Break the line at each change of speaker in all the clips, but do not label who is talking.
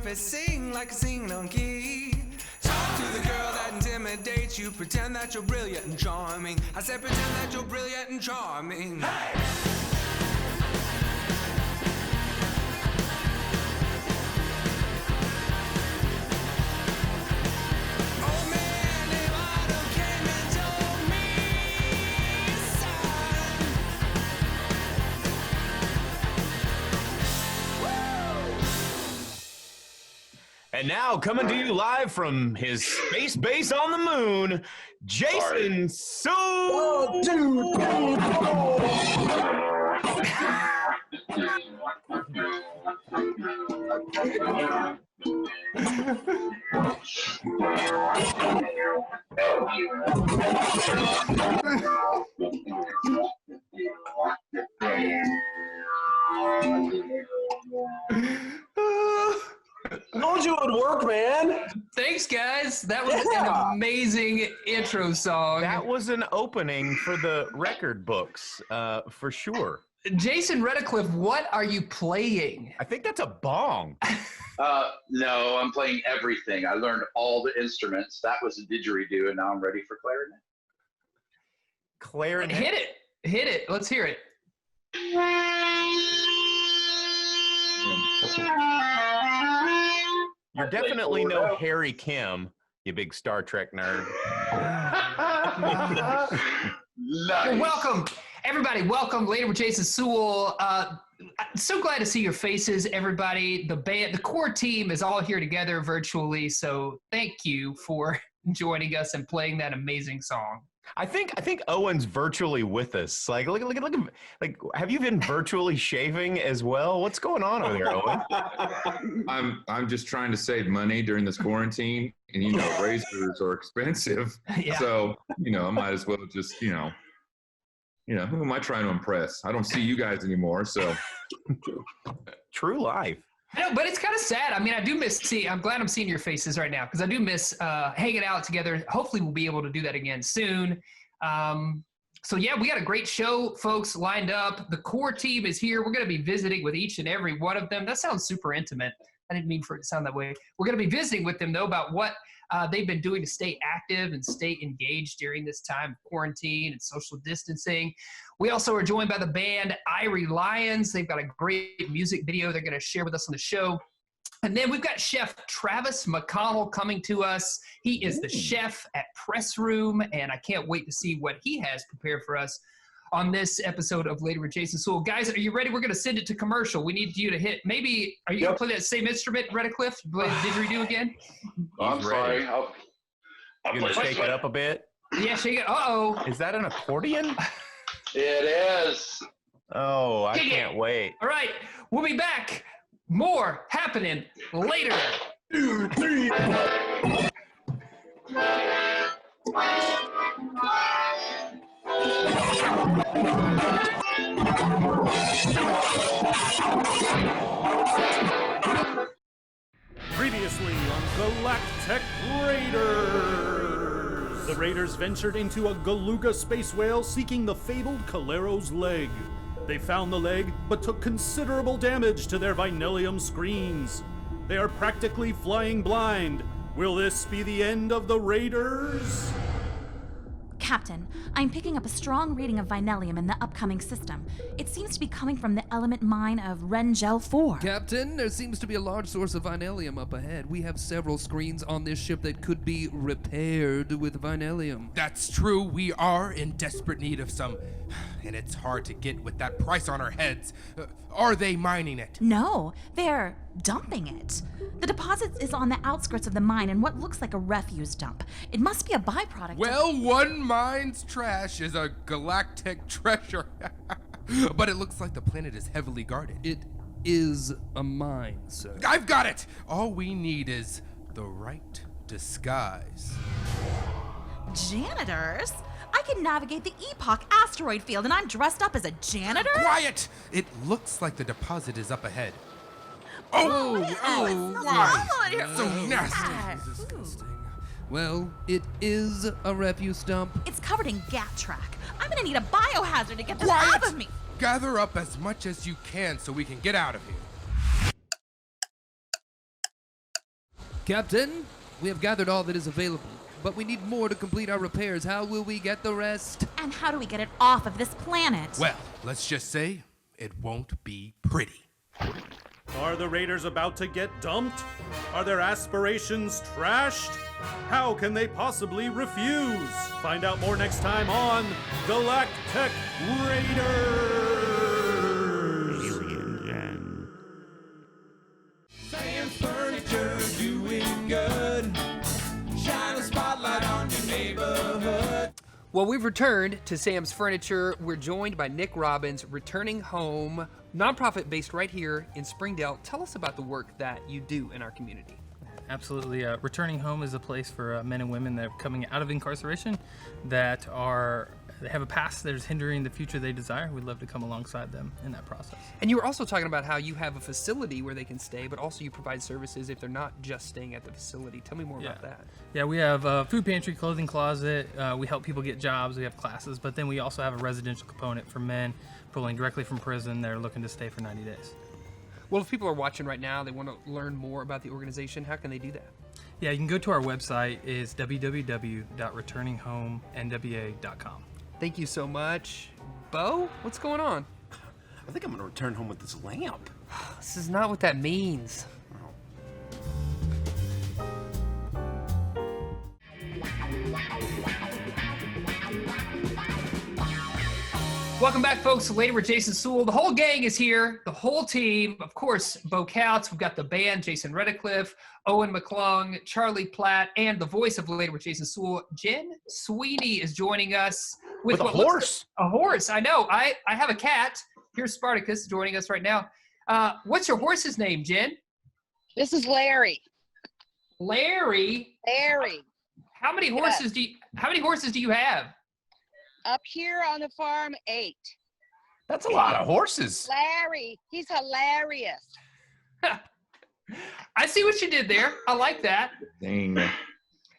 surface, sing like a sing-along key. Talk to the girl that intimidates you, pretend that you're brilliant and charming. I said pretend that you're brilliant and charming. Hey!
And now, coming to you live from his space base on the moon, Jason Suel.
Told you it would work, man.
Thanks, guys. That was an amazing intro song.
That was an opening for the record books, for sure.
Jason Redcliffe, what are you playing?
I think that's a bong.
No, I'm playing everything. I learned all the instruments. That was a didgeridoo, and now I'm ready for clarinet.
Clarinet.
Hit it. Hit it. Let's hear it.
You're definitely no Harry Kim, you big Star Trek nerd.
Nice.
Welcome, everybody. Welcome, Later with Jason Suel. So glad to see your faces, everybody. The band, the core team is all here together virtually. So thank you for joining us and playing that amazing song.
I think Owen's virtually with us. Like, look, like, have you been virtually shaving as well? What's going on over there, Owen?
I'm just trying to save money during this quarantine, and razors are expensive.
Yeah.
So I might as well just who am I trying to impress? I don't see you guys anymore, so
True life.
I know, but it's kind of sad. I mean, I do miss I'm glad I'm seeing your faces right now because I do miss hanging out together. Hopefully we'll be able to do that again soon. So yeah, we got a great show, folks, lined up. The core team is here. We're going to be visiting with each and every one of them. That sounds super intimate. I didn't mean for it to sound that way. We're going to be visiting with them, though, about what they've been doing to stay active and stay engaged during this time of quarantine and social distancing. We also are joined by the band Irie Lions. They've got a great music video they're going to share with us on the show. And then we've got Chef Travis McConnell coming to us. He is the chef at Press Room, and I can't wait to see what he has prepared for us on this episode of Later with Jason Suel. Guys, are you ready? We're going to send it to commercial. We need you to hit, maybe, are you going to play that same instrument, Redcliffe? Play the didgeridoo again?
I'm sorry.
You going to shake it up a bit?
Yeah, shake it. Uh-oh.
Is that an accordion?
It is.
Oh, I can't wait.
All right, we'll be back. More happening later.
2, 3.
Previously on Galactic Raiders. The Raiders ventured into a Galuga space whale seeking the fabled Calero's leg. They found the leg, but took considerable damage to their Vinellium screens. They are practically flying blind. Will this be the end of the Raiders?
Captain, I'm picking up a strong reading of Vinellium in the upcoming system. It seems to be coming from the element mine of Rengel 4.
Captain, there seems to be a large source of Vinellium up ahead. We have several screens on this ship that could be repaired with Vinellium.
That's true. We are in desperate need of some, and it's hard to get with that price on our heads. Are they mining it?
No, they're dumping it. The deposit is on the outskirts of the mine in what looks like a refuse dump. It must be a byproduct.
Well, one mine's trash is a galactic treasure. But it looks like the planet is heavily guarded.
It is a mine, sir.
I've got it! All we need is the right disguise.
Janitors? I can navigate the Epoch asteroid field and I'm dressed up as a janitor?
Quiet! It looks like the deposit is up ahead.
Oh,
Why?
it's
So nasty.
Disgusting. Well, it is a refuse dump.
It's covered in gat track. I'm gonna need a biohazard to get this
Quiet!
off of me.
Gather up as much as you can so we can get out of here.
Captain, we have gathered all that is available, but we need more to complete our repairs. How will we get the rest?
And how do we get it off of this planet?
Well, let's just say it won't be pretty.
Are the Raiders about to get dumped? Are their aspirations trashed? How can they possibly refuse? Find out more next time on Galactic Raiders!
Sam's Furniture doing good. Shine a spotlight on your neighborhood.
Well, we've returned to Sam's Furniture. We're joined by Nick Robbins, Returning Home, nonprofit based right here in Springdale. Tell us about the work that you do in our community.
Absolutely. Returning Home is a place for men and women that are coming out of incarceration that have a past that is hindering the future they desire. We'd love to come alongside them in that process.
And you were also talking about how you have a facility where they can stay, but also you provide services if they're not just staying at the facility. Tell me more about that.
Yeah, we have a food pantry, clothing closet. We help people get jobs. We have classes, but then we also have a residential component for men pulling directly from prison. They're looking to stay for 90 days.
Well, if people are watching right now, they want to learn more about the organization, how can they do that?
Yeah, you can go to our website. It's www.returninghomenwa.com.
Thank you so much. Bo, what's going on?
I think I'm gonna return home with this lamp.
This is not what that means. Welcome back, folks. Later with Jason Suel. The whole gang is here. The whole team. Of course, Bo Couts. We've got the band, Jason Redicliffe, Owen McClung, Charlie Platt, and the voice of Later with Jason Suel, Jen Sweeney, is joining us with
a horse.
A horse. I know. I have a cat. Here's Spartacus joining us right now. What's your horse's name, Jen?
This is Larry.
Larry.
Larry.
How many horses do you have?
Up here on the farm, 8.
That's a lot of horses.
Larry, he's hilarious.
I see what you did there. I like that.
Dang.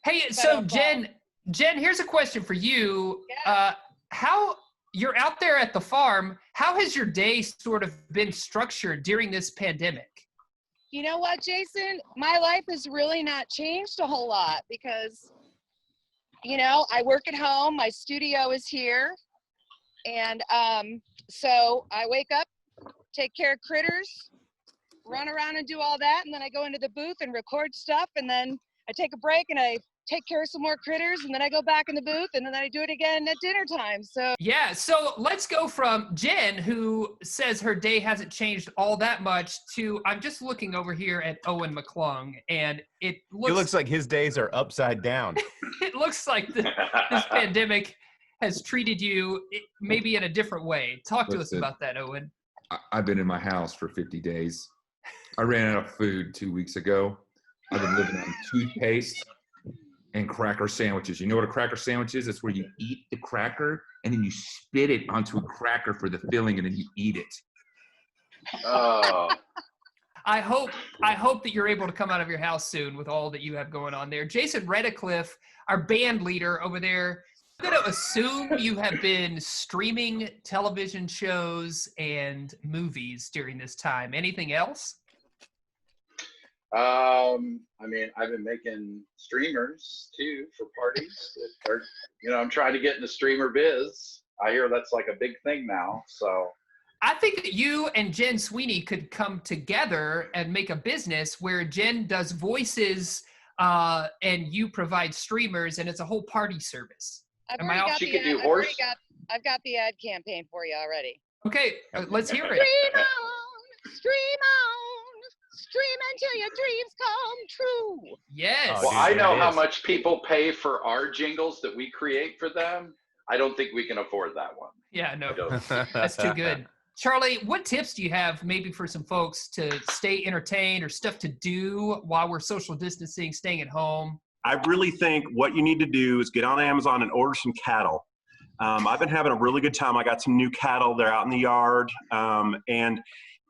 Hey, so Jen, here's a question for you. How you're out there at the farm, how has your day sort of been structured during this pandemic?
You know what, Jason? My life has really not changed a whole lot because, I work at home. My studio is here. And so I wake up, take care of critters, run around and do all that. And then I go into the booth and record stuff. And then I take a break and I take care of some more critters. And then I go back in the booth and then I do it again at dinner time. So
yeah, so let's go from Jen, who says her day hasn't changed all that much, to I'm just looking over here at Owen McClung, and it looks
like his days are upside down.
It looks like this pandemic has treated you maybe in a different way. Talk to us about that, Owen.
I've been in my house for 50 days. I ran out of food 2 weeks ago. I've been living on toothpaste and cracker sandwiches. You know what a cracker sandwich is? It's where you eat the cracker and then you spit it onto a cracker for the filling and then you eat it.
Oh.
I hope that you're able to come out of your house soon with all that you have going on there. Jason Redicliffe, our band leader over there, I'm going to assume you have been streaming television shows and movies during this time. Anything else?
I've been making streamers too for parties. I'm trying to get in the streamer biz. I hear that's like a big thing now. So
I think that you and Jen Sweeney could come together and make a business where Jen does voices and you provide streamers, and it's a whole party service.
I've got the ad campaign for you already.
Okay, let's hear it.
Stream on, stream until your dreams come true.
Yes.
Well, I know how much people pay for our jingles that we create for them. I don't think we can afford that one.
Yeah, no, that's too good. Charlie, what tips do you have maybe for some folks to stay entertained or stuff to do while we're social distancing, staying at home?
I really think what you need to do is get on Amazon and order some cattle. I've been having a really good time. I got some new cattle. They're out in the yard. And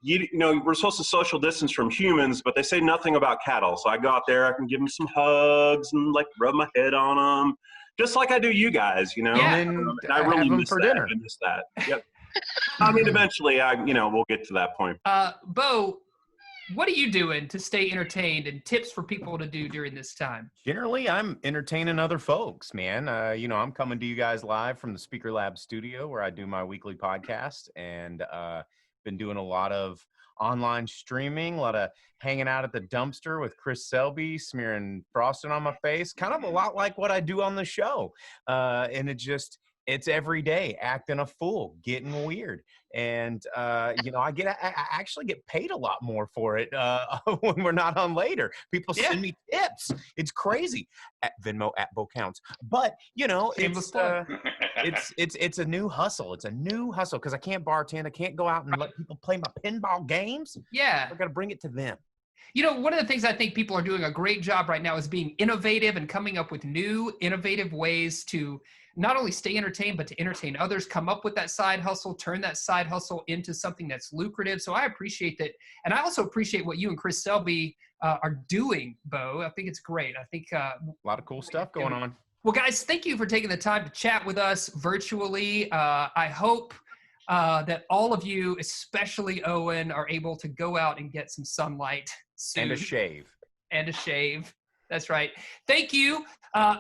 we're supposed to social distance from humans, but they say nothing about cattle. So I go out there, I can give them some hugs and rub my head on them, just like I do you guys,
Yeah.
And I really miss that. I miss that. Yep. Eventually, we'll get to that point.
Bo, what are you doing to stay entertained and tips for people to do during this time?
Generally, I'm entertaining other folks, man. I'm coming to you guys live from the Speaker Lab studio where I do my weekly podcast, and been doing a lot of online streaming, a lot of hanging out at the dumpster with Chris Selby, smearing frosting on my face, kind of a lot like what I do on the show. And it's every day acting a fool, getting weird. And, I actually get paid a lot more for it when we're not on later. People send me tips. It's crazy. At Venmo, at Bo Counts. But, it's a new hustle. It's a new hustle because I can't bartend. I can't go out and let people play my pinball games.
Yeah.
I got to bring it to them.
One of the things I think people are doing a great job right now is being innovative and coming up with new, innovative ways to not only stay entertained, but to entertain others, come up with that side hustle, turn that side hustle into something that's lucrative. So I appreciate that. And I also appreciate what you and Chris Selby are doing, Bo. I think it's great. I think
a lot of cool stuff going on.
Well, guys, thank you for taking the time to chat with us virtually. I hope that all of you, especially Owen, are able to go out and get some sunlight soon.
And a shave.
And a shave. That's right. Thank you.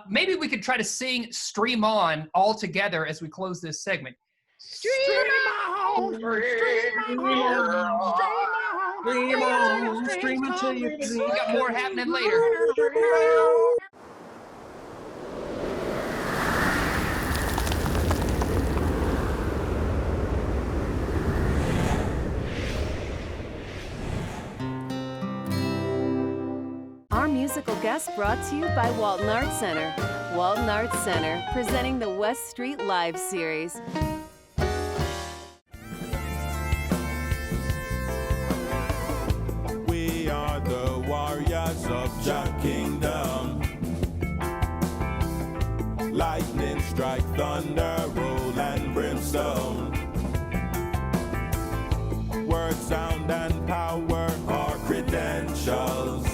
Maybe we could try to sing Stream On all together as we close this segment.
Stream on, stream until you
We got more happening later.
Our musical guest brought to you by Walton Arts Center. Walton Arts Center, presenting the West Street Live series.
We are the warriors of Jah Kingdom. Lightning strike, thunder, roll and brimstone. Word, sound, and power are credentials.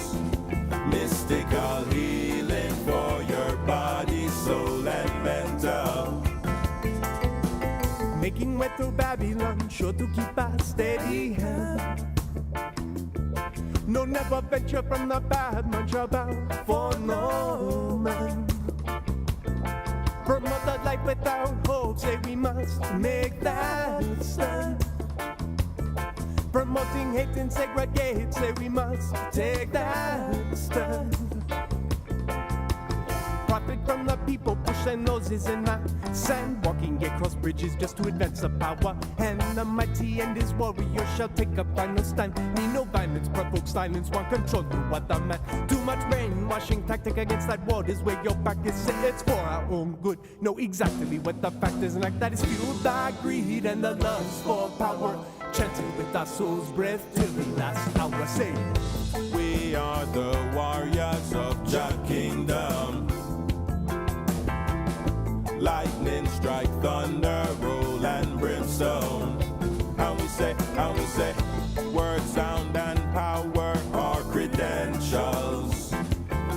Mystical healing for your body, soul, and mental. Making way through Babylon, sure to keep a steady hand. No, never venture from the bad man, shall bow for no man. Promote that life without hope, say we must make that stand. Promoting hate and segregate, say we must take that stand. Profit from the people, push their noses in the sand. Walking across bridges just to advance the power. And the mighty and his warriors shall take a final stand. Need no violence, provoke silence, want control to what the man. Too much brainwashing tactic against that word is where your back is set. It's for our own good. Know exactly what the fact is, and like that is fueled by greed and the lust for power. Chanting with our soul's breath till the last hour. Say, we are the warriors of Jah Kingdom. Lightning strike, thunder, roll and brimstone. And we say, word, sound, and power are credentials.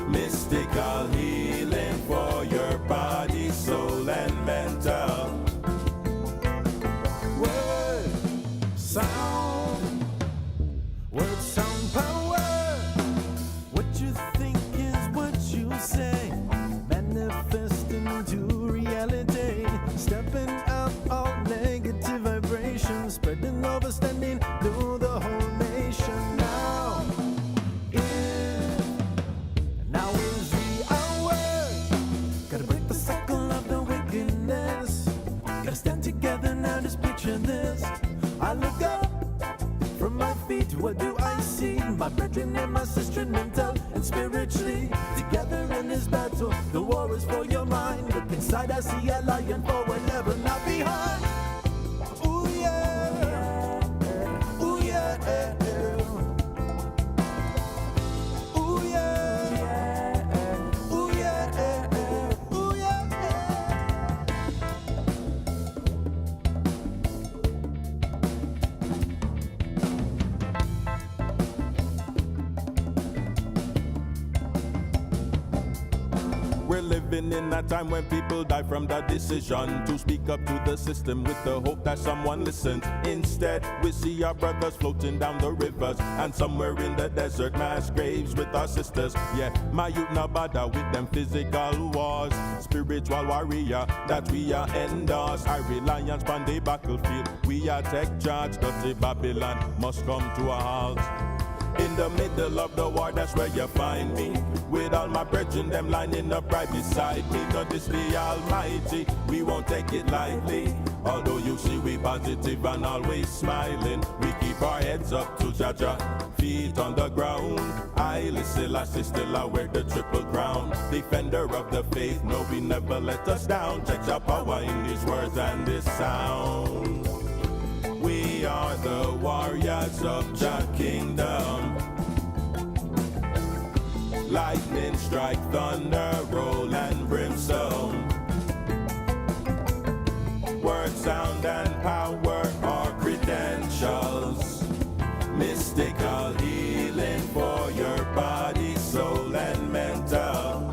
Mystical healing for your body, soul, and mental. Word, sound, power. What you think is what you say. Manifest into reality. Stepping out all negative vibrations. Spreading overstanding through the whole nation. Now is the hour. Gotta break the cycle of the wickedness. Gotta stand together now, just picture this. I look up from my feet, what do I see? My brethren and my sister, mental and spiritually together in this battle. The war is for your mind. Look inside, I see a lion forward, never not behind. Ooh yeah, ooh yeah, ooh yeah, ooh yeah, ooh yeah. living in a time when people die from the decision to speak up to the system with the hope that someone listens. Instead, we see our brothers floating down the rivers, and somewhere in the desert, mass graves with our sisters. Yeah, my youth no bother with them physical wars. Spiritual warrior that we are endorse. Irie Lions on the battlefield. We are take charge. Dirty Babylon must come to a halt. In the middle of the war, that's where you find me. With all my brethren, them lining up right beside me. God is the Almighty, we won't take it lightly. Although you see we positive and always smiling, we keep our heads up to Jaja, feet on the ground. I listen, still I wear the triple crown. Defender of the faith, no, we never let us down. Check our power in these words and this sound. We are the warriors of Jah Kingdom. Lightning strike, thunder, roll and brimstone. Word, sound and power are credentials. Mystical healing for your body, soul and mental.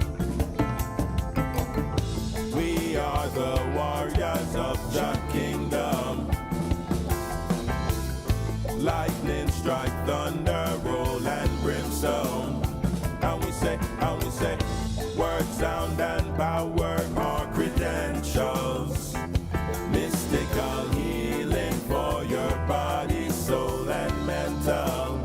We are the warriors of Jah Kingdom. Lightning strike, thunder, roll and brimstone. And we say, word, sound and power are credentials. Mystical healing for your body, soul and mental.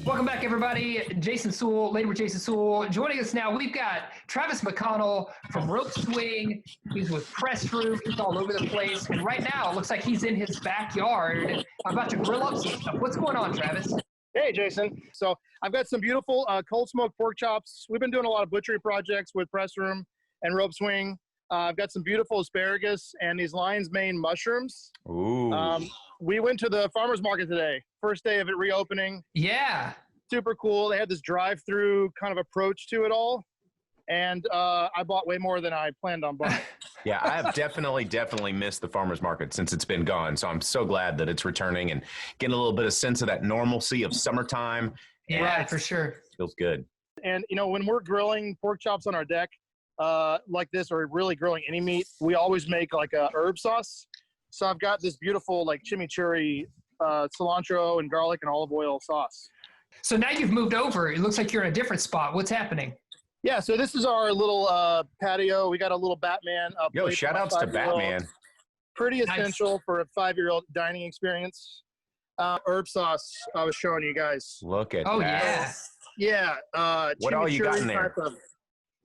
Welcome back, everybody. Jason Suel, Lady with Jason Suel. Joining us now, we've got Travis McConnell from Rope Swing. He's with Press Room. He's all over the place. And right now, it looks like he's in his backyard about to grill up some stuff. What's going on, Travis?
Hey, Jason. So I've got some beautiful cold smoked pork chops. We've been doing a lot of butchery projects with Press Room and Rope Swing. I've got some beautiful asparagus and these lion's mane mushrooms.
Ooh.
We went to the farmer's market today. First day of it reopening.
Yeah.
Super cool. They had this drive-through kind of approach to it all. And I bought way more than I planned on buying.
Yeah, I have definitely missed the farmer's market since it's been gone. So I'm so glad that it's returning and getting a little bit of sense of that normalcy of summertime.
Yeah, right, for sure.
Feels good.
And, you know, when we're grilling pork chops on our deck like this, or really grilling any meat, we always make like a herb sauce. So I've got this beautiful like chimichurri, cilantro and garlic and olive oil sauce.
So now you've moved over. It looks like you're in a different spot. What's happening?
Yeah, so this is our little patio. We got a little Batman.
Yo, shout outs to Batman.
Pretty essential for a 5-year-old dining experience. Herb sauce I was showing you guys.
Look at
that.
Yeah.
Yeah.
What all you got in there?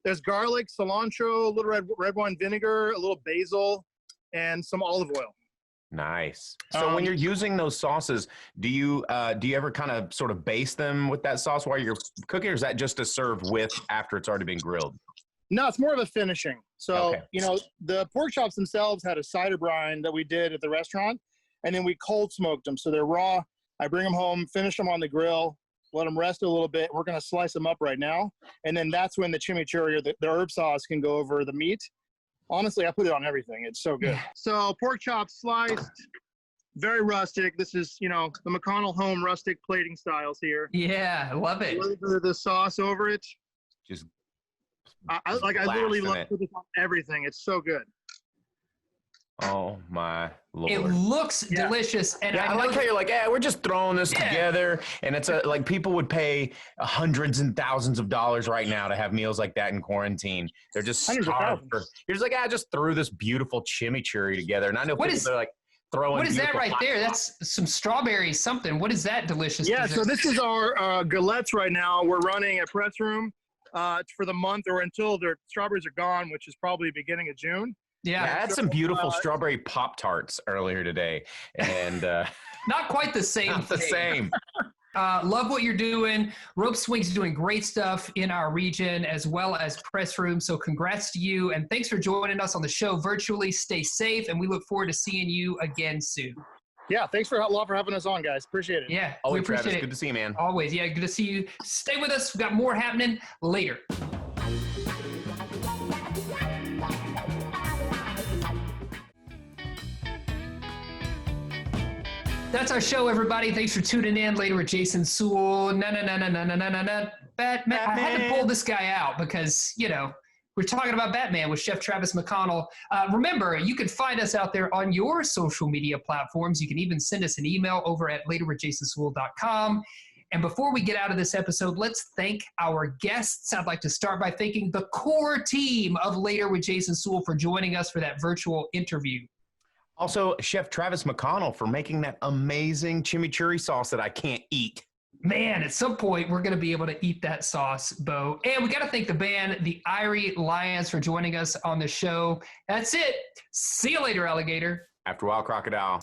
There's garlic, cilantro, a little red wine vinegar, a little basil, and some olive oil.
Nice. So when you're using those sauces, do you ever kind of sort of baste them with that sauce while you're cooking, or is that just to serve with after it's already been grilled?
No, it's more of a finishing. So,
Okay.
you know, the pork chops themselves had a cider brine that we did at the restaurant, and then we cold smoked them. So they're raw. I bring them home, finish them on the grill, let them rest a little bit. We're going to slice them up right now. And then that's when the chimichurri or the herb sauce can go over the meat. Honestly, I put it on everything. It's so good. So pork chops sliced, very rustic. This is, you know, the McConnell home rustic plating styles here.
Yeah, I love it.
A little bit of the sauce over it.
Just
I literally love to put this on everything. It's so good.
Oh my Lord.
It looks delicious. And
I like how you're like, we're just throwing this together. And it's like people would pay hundreds and thousands of dollars right now to have meals like that in quarantine. They're just starved. You're just like, I just threw this beautiful chimichurri together. And I know people are like throwing.
What is that right there? That's some strawberry something. What is that delicious?
Yeah, so this is our galettes right now. We're running a press room for the month or until their strawberries are gone, which is probably beginning of June.
Yeah, I had some beautiful strawberry Pop-Tarts earlier today, and
not quite the same.
Not the same.
Love what you're doing. Rope Swing's doing great stuff in our region as well as Press Room. So congrats to you, and thanks for joining us on the show virtually. Stay safe, and we look forward to seeing you again soon.
Yeah, thanks a lot for having us on, guys. Appreciate it.
Yeah,
always,
we appreciate
Travis.
it.
Good to see you, man.
Always, yeah, good to see you. Stay with us. We've got more happening later. That's our show, everybody. Thanks for tuning in. Later with Jason Suel. Batman. I had to pull this guy out because, you know, we're talking about Batman with Chef Travis McConnell. Remember, you can find us out there on your social media platforms. You can even send us an email over at laterwithjasonsuel.com. And before we get out of this episode, let's thank our guests. I'd like to start by thanking the core team of Later with Jason Suel for joining us for that virtual interview.
Also, Chef Travis McConnell for making that amazing chimichurri sauce that I can't eat.
Man, at some point, we're going to be able to eat that sauce, Bo. And we got to thank the band, the Irie Lions, for joining us on the show. That's it. See you later, alligator.
After a while, crocodile.